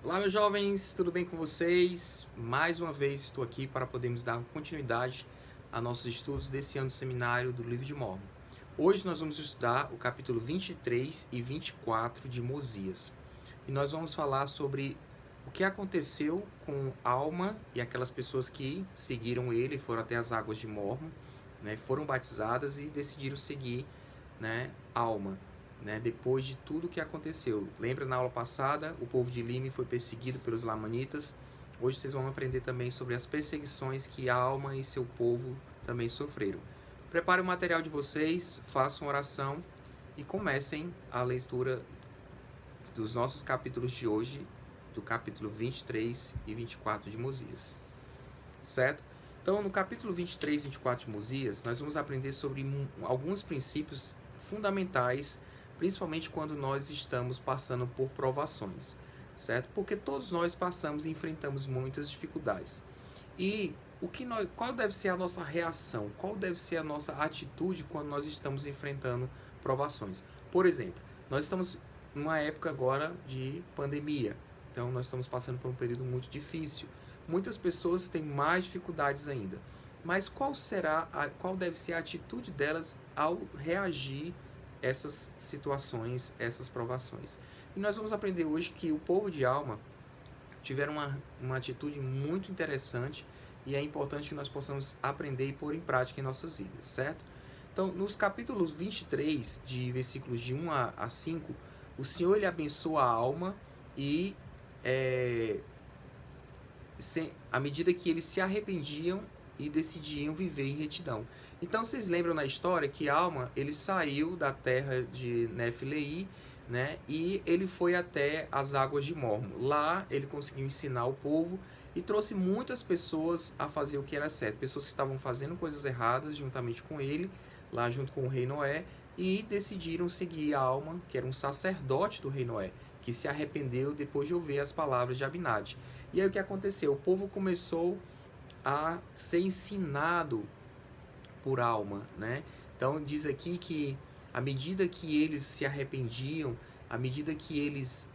Olá, meus jovens, tudo bem com vocês? Mais uma vez estou aqui para podermos dar continuidade a nossos estudos desse ano do seminário do Livro de Mórmon. Hoje nós vamos estudar o capítulo 23 e 24 de Mosias. E nós vamos falar sobre o que aconteceu com Alma e aquelas pessoas que seguiram ele, foram até as águas de Mórmon, né, foram batizadas e decidiram seguir, né, Alma. Né, depois de tudo que aconteceu. Lembra na aula passada, o povo de Lime foi perseguido pelos Lamanitas. Hoje vocês vão aprender também sobre as perseguições que Alma e seu povo também sofreram. Prepare o material de vocês, façam oração e comecem a leitura dos nossos capítulos de hoje, do capítulo 23 e 24 de Mosias. Certo? Então, no capítulo 23 e 24 de Mosias, nós vamos aprender sobre alguns princípios fundamentais, principalmente quando nós estamos passando por provações, certo? Porque todos nós passamos e enfrentamos muitas dificuldades. E qual deve ser a nossa reação? Qual deve ser a nossa atitude quando nós estamos enfrentando provações? Por exemplo, nós estamos numa época agora de pandemia, então nós estamos passando por um período muito difícil. Muitas pessoas têm mais dificuldades ainda. Mas qual deve ser a atitude delas ao reagir essas situações, essas provações? E nós vamos aprender hoje que o povo de Alma tiveram uma atitude muito interessante e é importante que nós possamos aprender e pôr em prática em nossas vidas, certo? Então, nos capítulos 23, de versículos de 1 a 5, o Senhor ele abençoa a alma e à medida que eles se arrependiam e decidiam viver em retidão. Então vocês lembram na história que Alma ele saiu da terra de Nefilei, né, e ele foi até as águas de Mormon. Lá ele conseguiu ensinar o povo e trouxe muitas pessoas a fazer o que era certo. Pessoas que estavam fazendo coisas erradas juntamente com ele, lá junto com o rei Noé, e decidiram seguir Alma, que era um sacerdote do rei Noé, que se arrependeu depois de ouvir as palavras de Abinadi. E aí o que aconteceu? O povo começou a ser ensinado por Alma, né? Então diz aqui que à medida que eles se arrependiam, à medida que eles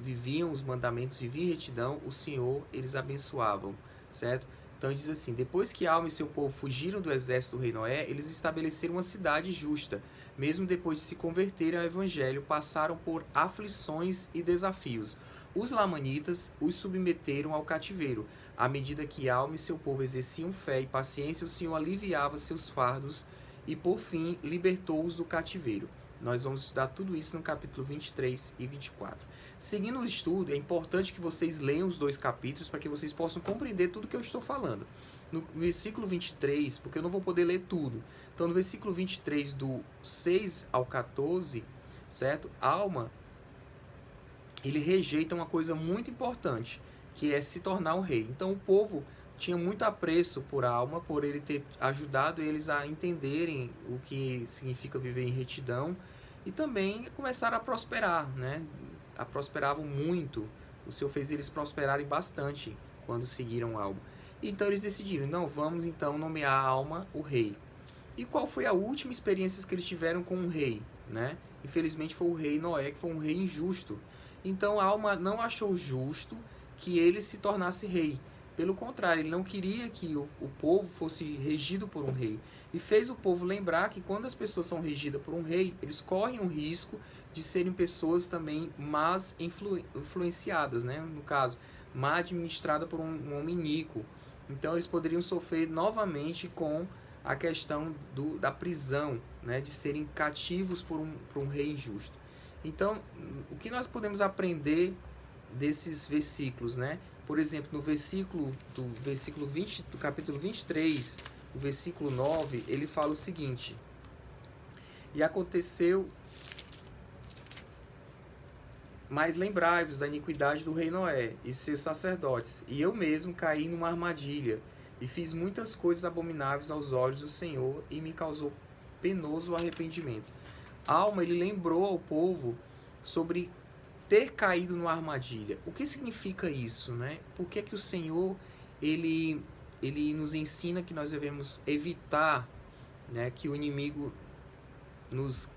viviam os mandamentos, viviam retidão, o Senhor eles abençoavam, certo? Então diz assim, depois que Alma e seu povo fugiram do exército do rei Noé, eles estabeleceram uma cidade justa. Mesmo depois de se converterem ao evangelho, passaram por aflições e desafios. Os lamanitas os submeteram ao cativeiro. À medida que Alma e seu povo exerciam fé e paciência, o Senhor aliviava seus fardos e, por fim, libertou-os do cativeiro. Nós vamos estudar tudo isso no capítulo 23 e 24. Seguindo o estudo, é importante que vocês leiam os dois capítulos para que vocês possam compreender tudo que eu estou falando. No versículo 23, porque eu não vou poder ler tudo. Então, no versículo 23, do 6 ao 14, certo? Alma, ele rejeita uma coisa muito importante, que é se tornar um rei. Então, o povo tinha muito apreço por Alma, por ele ter ajudado eles a entenderem o que significa viver em retidão e também começaram a prosperar, né? Prosperavam muito. O Senhor fez eles prosperarem bastante quando seguiram Alma. Então eles decidiram, não, vamos então nomear Alma o rei. E qual foi a última experiência que eles tiveram com um rei, né? Infelizmente foi o rei Noé, que foi um rei injusto. Então Alma não achou justo que ele se tornasse rei. Pelo contrário, ele não queria que o povo fosse regido por um rei. E fez o povo lembrar que quando as pessoas são regidas por um rei, eles correm o risco de serem pessoas também más influenciadas, né? No caso, má administrada por um homem iníquo. Então eles poderiam sofrer novamente com a questão da prisão, né? De serem cativos por um rei injusto. Então, o que nós podemos aprender desses versículos, né? Por exemplo, no versículo 20, do capítulo 23, o versículo 9, ele fala o seguinte: E aconteceu, mas lembrai-vos da iniquidade do rei Noé e seus sacerdotes, e eu mesmo caí numa armadilha, e fiz muitas coisas abomináveis aos olhos do Senhor, e me causou penoso arrependimento. Alma, ele lembrou ao povo sobre ter caído numa armadilha. O que significa isso, né? Por que que o Senhor ele nos ensina que nós devemos evitar, né, que o inimigo nos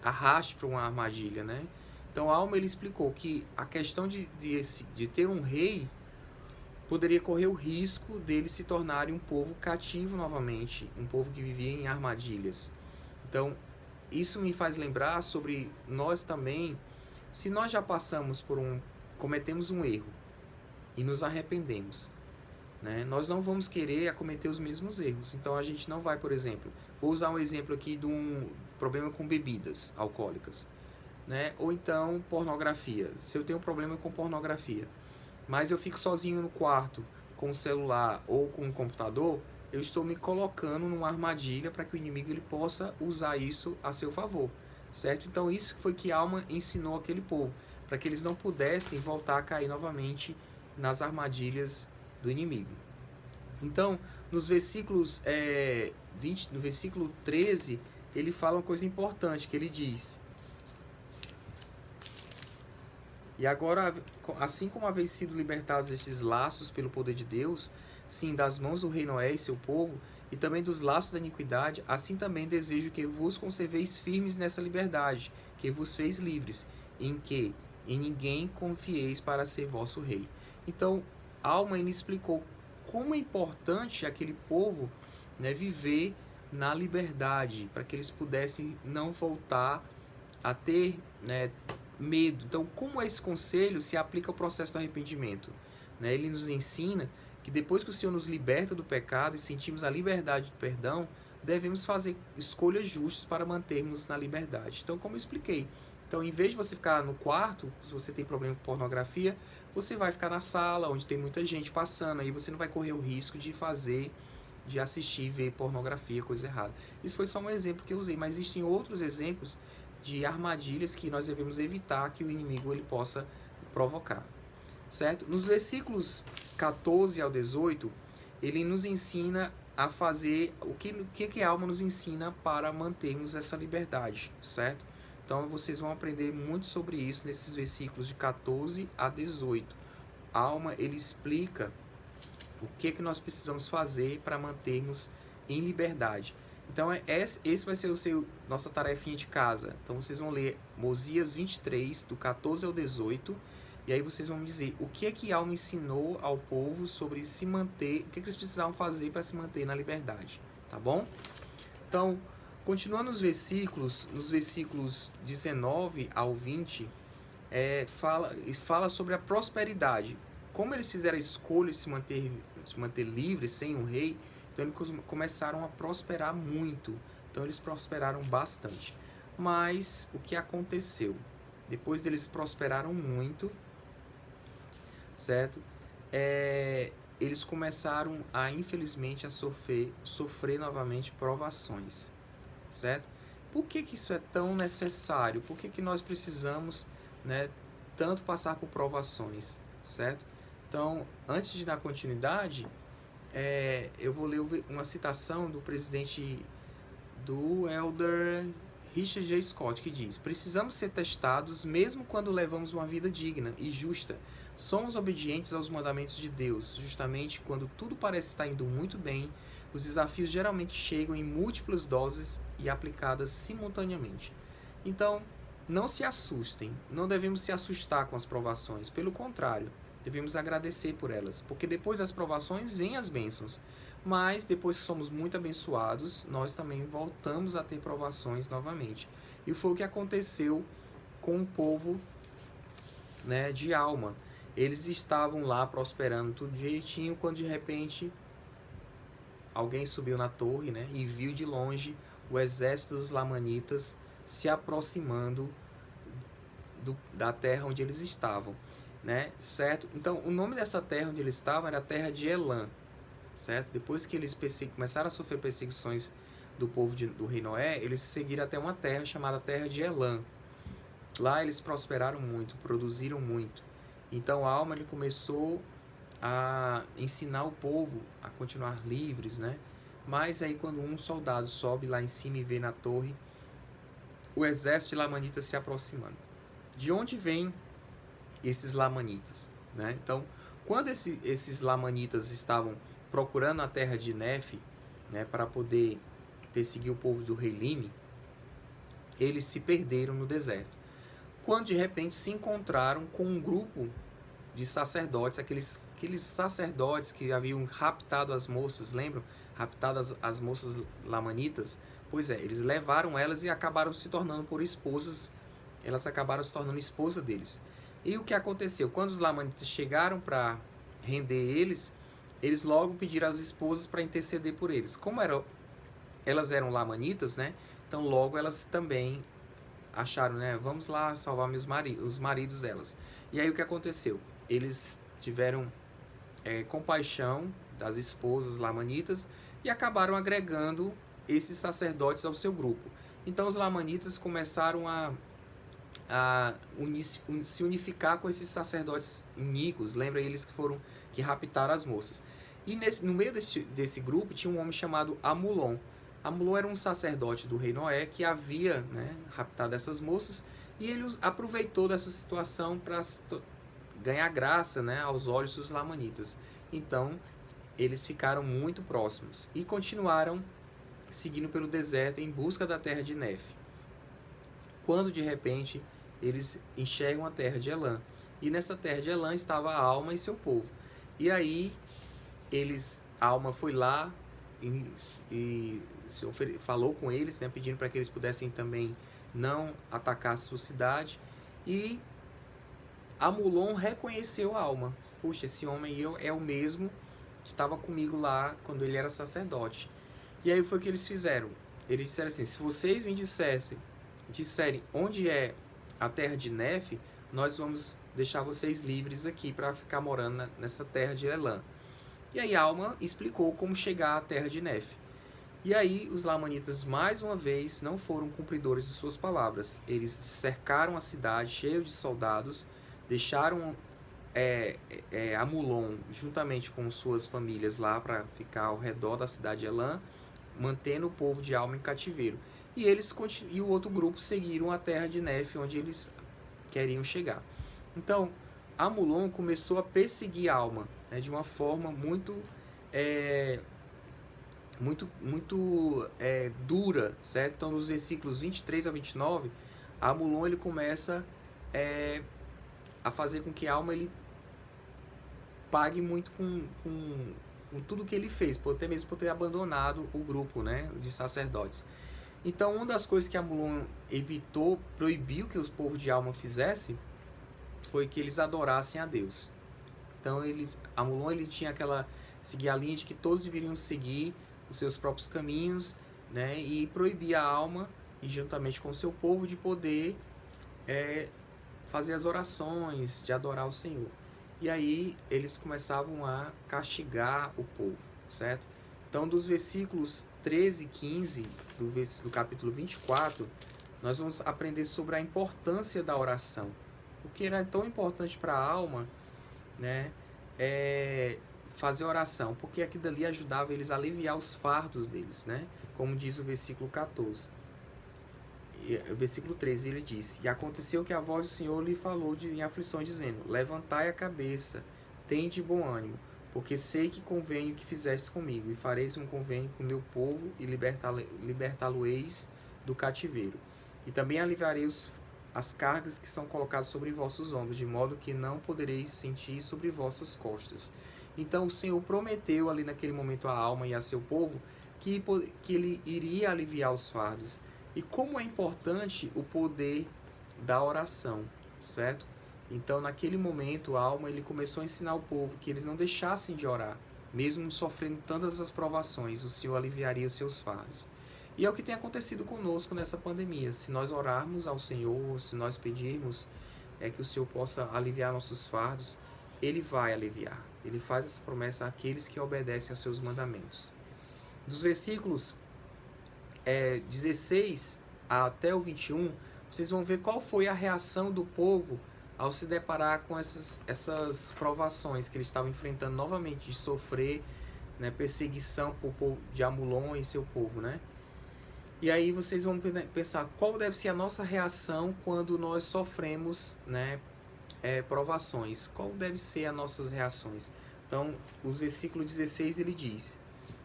arraste para uma armadilha, né? Então Alma ele explicou que a questão de ter um rei poderia correr o risco deles se tornarem um povo cativo novamente, um povo que vivia em armadilhas. Então isso me faz lembrar sobre nós também, se nós já passamos cometemos um erro e nos arrependemos, né? Nós não vamos querer cometer os mesmos erros. Então a gente não vai, por exemplo, vou usar um exemplo aqui de um problema com bebidas alcoólicas, né? Ou então pornografia. Se eu tenho um problema com pornografia, mas eu fico sozinho no quarto com o celular ou com o computador, eu estou me colocando numa armadilha para que o inimigo ele possa usar isso a seu favor, certo? Então isso foi que Alma ensinou aquele povo, para que eles não pudessem voltar a cair novamente nas armadilhas do inimigo. Então, nos versículos 20, no versículo 13, ele fala uma coisa importante, que ele diz: e agora, assim como haveis sido libertados destes laços pelo poder de Deus, sim, das mãos do rei Noé e seu povo, e também dos laços da iniquidade, assim também desejo que vos conserveis firmes nessa liberdade, que vos fez livres, em que em ninguém confieis para ser vosso rei. Então, Alma ele explicou como é importante aquele povo, né, viver na liberdade, para que eles pudessem não voltar a ter, né, medo. Então, como esse conselho se aplica ao processo do arrependimento? Né? Ele nos ensina que depois que o Senhor nos liberta do pecado e sentimos a liberdade do perdão, devemos fazer escolhas justas para mantermos na liberdade. Então, como eu expliquei, então, em vez de você ficar no quarto, se você tem problema com pornografia, você vai ficar na sala, onde tem muita gente passando, aí você não vai correr o risco de assistir, ver pornografia, coisa errada. Isso foi só um exemplo que eu usei, mas existem outros exemplos de armadilhas que nós devemos evitar que o inimigo ele possa provocar, certo? Nos versículos 14 ao 18, ele nos ensina a fazer o que a alma nos ensina para mantermos essa liberdade, certo? Então vocês vão aprender muito sobre isso nesses versículos de 14 a 18. A alma ele explica o que nós precisamos fazer para mantermos em liberdade. Então, esse vai ser nossa tarefinha de casa. Então, vocês vão ler Osias 23, do 14 ao 18, e aí vocês vão me dizer o que Alma ensinou ao povo sobre se manter, o que eles precisavam fazer para se manter na liberdade, tá bom? Então, continuando nos versículos 19 ao 20, fala sobre a prosperidade. Como eles fizeram a escolha de se manter livres, sem um rei, então eles começaram a prosperar muito. Então eles prosperaram bastante. Mas o que aconteceu? Depois deles prosperaram muito, certo? Eles começaram a, infelizmente, a sofrer novamente provações, certo? Por que isso é tão necessário? Por que nós precisamos, né, tanto passar por provações, certo? Então, antes de dar continuidade, eu vou ler uma citação do presidente do Elder Richard J. Scott, que diz: precisamos ser testados mesmo quando levamos uma vida digna e justa. Somos obedientes aos mandamentos de Deus, justamente quando tudo parece estar indo muito bem. Os desafios geralmente chegam em múltiplas doses e aplicadas simultaneamente. Então, não se assustem, não devemos se assustar com as provações, pelo contrário, devemos agradecer por elas, porque depois das provações vêm as bênçãos. Mas depois que somos muito abençoados, nós também voltamos a ter provações novamente. E foi o que aconteceu com o povo, né, de Alma. Eles estavam lá prosperando tudo direitinho, quando de repente alguém subiu na torre, né, e viu de longe o exército dos Lamanitas se aproximando da terra onde eles estavam, né, certo? Então, o nome dessa terra onde eles estavam era a terra de Elã, certo? Depois que eles começaram a sofrer perseguições do povo do rei Noé, eles seguiram até uma terra chamada terra de Elã. Lá eles prosperaram muito, produziram muito. Então, a alma ele começou a ensinar o povo a continuar livres, né? Mas aí quando um soldado sobe lá em cima e vê na torre o exército de Lamanitas se aproximando. De onde vêm esses Lamanitas, né? Então, quando esses Lamanitas estavam procurando a terra de Nef, né, para poder perseguir o povo do rei Lime, eles se perderam no deserto. quando de repente se encontraram com um grupo de sacerdotes, aqueles sacerdotes que haviam raptado as moças, lembram? Raptado as moças lamanitas. Pois é, eles levaram elas e acabaram se tornando por esposas, elas acabaram se tornando esposa deles. E o que aconteceu? Quando os lamanitas chegaram para render eles, eles logo pediram às esposas para interceder por eles. Como elas eram lamanitas, né? Então logo elas também acharam, né? Vamos lá salvar os maridos delas. E aí o que aconteceu? Eles tiveram compaixão das esposas lamanitas e acabaram agregando esses sacerdotes ao seu grupo. Então os lamanitas começaram a se unificar com esses sacerdotes iníquos. Lembra eles que raptaram as moças. E no meio desse grupo tinha um homem chamado Amulon. Amulon era um sacerdote do rei Noé que havia, né, raptado essas moças, e ele aproveitou dessa situação para ganhar graça, né, aos olhos dos lamanitas. Então eles ficaram muito próximos e continuaram seguindo pelo deserto em busca da terra de Nef. Quando de repente eles enxergam a terra de Elã, e nessa terra de Elã estava a Alma e seu povo. E aí a Alma foi lá e falou com eles, né, pedindo para que eles pudessem também não atacar a sua cidade. E Amulon reconheceu a Alma. Puxa, esse homem é o mesmo que estava comigo lá quando ele era sacerdote. E aí foi o que eles fizeram. Eles disseram assim: se vocês me disserem onde é a terra de Nef, nós vamos deixar vocês livres aqui para ficar morando nessa terra de Elã. E aí Alma explicou como chegar à terra de Nef. E aí os lamanitas mais uma vez não foram cumpridores de suas palavras. Eles cercaram a cidade cheia de soldados, deixaram Amulon juntamente com suas famílias lá para ficar ao redor da cidade de Elã, mantendo o povo de Alma em cativeiro. E o outro grupo seguiram a terra de Nef, onde eles queriam chegar. Então, Amulon começou a perseguir Alma, né, de uma forma muito dura, certo? Então, nos versículos 23 a 29, Amulon ele começa a fazer com que Alma ele pague muito com tudo que ele fez, até mesmo por ter abandonado o grupo, né, de sacerdotes. Então, uma das coisas que Amulon proibiu que o povo de Alma fizesse, foi que eles adorassem a Deus. Então, Amulon ele tinha seguia a linha de que todos deveriam seguir os seus próprios caminhos, né, e proibia a Alma, e juntamente com o seu povo, de poder fazer as orações, de adorar o Senhor. E aí eles começavam a castigar o povo, certo? Então, dos versículos 13 e 15 do capítulo 24, nós vamos aprender sobre a importância da oração. O que era tão importante para a Alma, né, fazer oração, porque aquilo dali ajudava eles a aliviar os fardos deles, né? Como diz o versículo 14. O versículo 13 ele disse: e aconteceu que a voz do Senhor lhe falou em aflição, dizendo: levantai a cabeça, tende bom ânimo, porque sei que convém o que fizeste comigo, e fareis um convênio com o meu povo, e libertá-lo-eis do cativeiro. E também aliviarei as cargas que são colocadas sobre vossos ombros, de modo que não podereis sentir sobre vossas costas. Então o Senhor prometeu ali naquele momento à Alma e a seu povo que ele iria aliviar os fardos. E como é importante o poder da oração, certo? Então, naquele momento, a Alma ele começou a ensinar o povo que eles não deixassem de orar, mesmo sofrendo tantas as provações, o Senhor aliviaria os seus fardos. E é o que tem acontecido conosco nessa pandemia. Se nós orarmos ao Senhor, se nós pedirmos que o Senhor possa aliviar nossos fardos, Ele vai aliviar. Ele faz essa promessa àqueles que obedecem aos seus mandamentos. Dos versículos 16 até o 21, vocês vão ver qual foi a reação do povo ao se deparar com essas provações que eles estavam enfrentando novamente, de sofrer, né, perseguição por povo de Amulon e seu povo, né? E aí vocês vão pensar qual deve ser a nossa reação quando nós sofremos, né, provações. Qual deve ser as nossas reações? Então, o versículo 16 ele diz: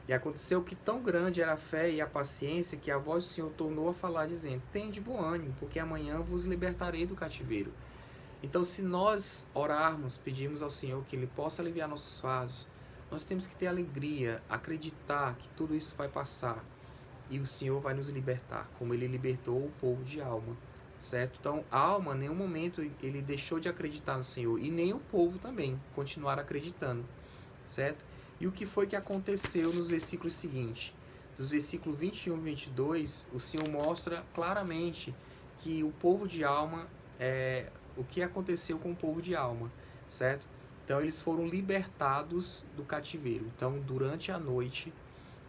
E aconteceu que tão grande era a fé e a paciência que a voz do Senhor tornou a falar, dizendo: Tende bom ânimo, porque amanhã vos libertarei do cativeiro. Então, se nós orarmos, pedirmos ao Senhor que Ele possa aliviar nossos fardos, nós temos que ter alegria, acreditar que tudo isso vai passar e o Senhor vai nos libertar, como Ele libertou o povo de Alma, certo? Então, Alma, em nenhum momento ele deixou de acreditar no Senhor, e nem o povo também continuaram acreditando, certo? E o que foi que aconteceu nos versículos seguintes? Dos versículos 21 e 22, o Senhor mostra claramente que o povo de Alma, o que aconteceu com o povo de Alma, certo? Então, eles foram libertados do cativeiro. Então, durante a noite,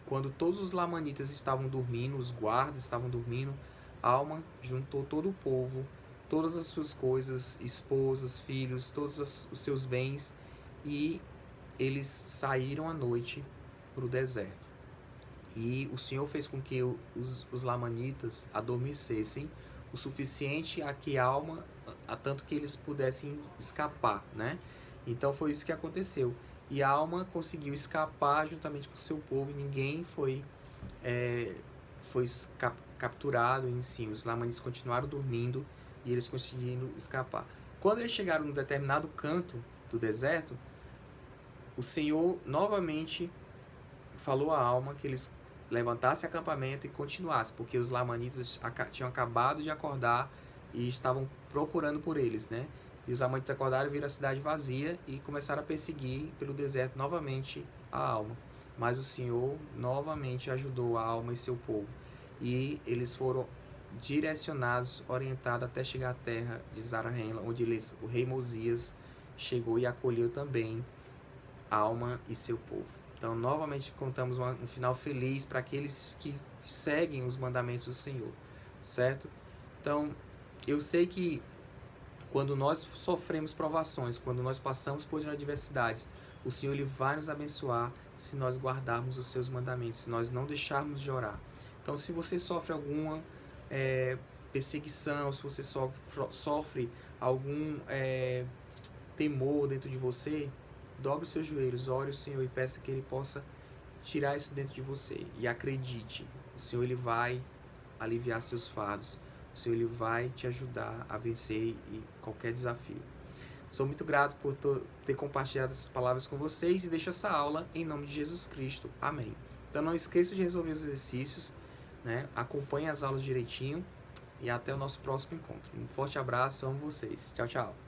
quando todos os lamanitas estavam dormindo, os guardas estavam dormindo, Alma juntou todo o povo, todas as suas coisas, esposas, filhos, todos os seus bens, e eles saíram à noite para o deserto. E o Senhor fez com que os lamanitas adormecessem o suficiente a que Alma, a tanto que eles pudessem escapar, né? Então foi isso que aconteceu. E a Alma conseguiu escapar juntamente com o seu povo, e ninguém foi capturado em si. Os lamanitas continuaram dormindo e eles conseguiram escapar. Quando eles chegaram num determinado canto do deserto, o Senhor novamente falou à Alma que eles levantassem acampamento e continuassem, porque os lamanitas tinham acabado de acordar e estavam procurando por eles, né? E os lamanitas acordaram, viram a cidade vazia e começaram a perseguir pelo deserto novamente a Alma. Mas o Senhor novamente ajudou a Alma e seu povo. E eles foram direcionados, orientados até chegar à terra de Zarahemla, onde o rei Mosias chegou e acolheu também Alma e seu povo. Então, novamente, contamos um final feliz para aqueles que seguem os mandamentos do Senhor, certo? Então, eu sei que quando nós sofremos provações, quando nós passamos por adversidades, o Senhor Ele vai nos abençoar se nós guardarmos os seus mandamentos, se nós não deixarmos de orar. Então, se você sofre alguma perseguição, se você sofre algum temor dentro de você, dobre os seus joelhos, ore ao Senhor e peça que Ele possa tirar isso dentro de você. E acredite, o Senhor Ele vai aliviar seus fardos. O Senhor Ele vai te ajudar a vencer qualquer desafio. Sou muito grato por ter compartilhado essas palavras com vocês e deixo essa aula em nome de Jesus Cristo. Amém. Então não esqueça de resolver os exercícios, né? Acompanhe as aulas direitinho e até o nosso próximo encontro. Um forte abraço, amo vocês. Tchau, tchau.